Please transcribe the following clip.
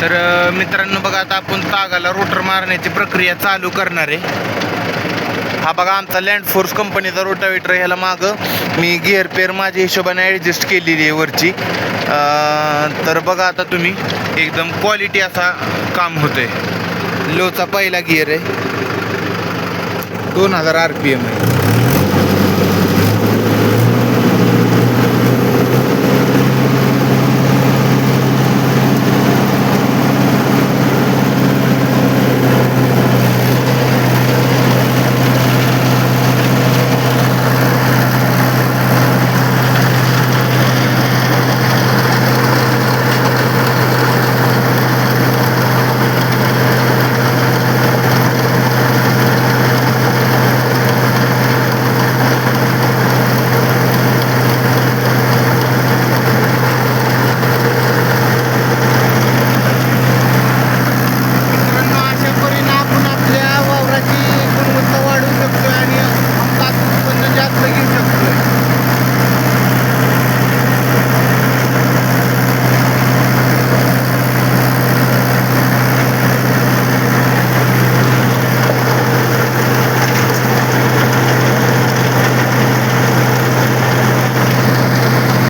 तर मित्रांनो बघा, आता आपण तागाला रोटर मारण्याची प्रक्रिया चालू करणार आहे. हा बघा आमचा लँड फोर्स कंपनीचा रोटावेटर. ह्याला मागं मी गिअर पेअर माझ्या हिशोबाने ॲडजस्ट केलेली आहे वरची. तर बघा आता तुम्ही, एकदम क्वालिटी असा काम होतंय. लोचा पहिला गिअर आहे, 2000 RPM आहे.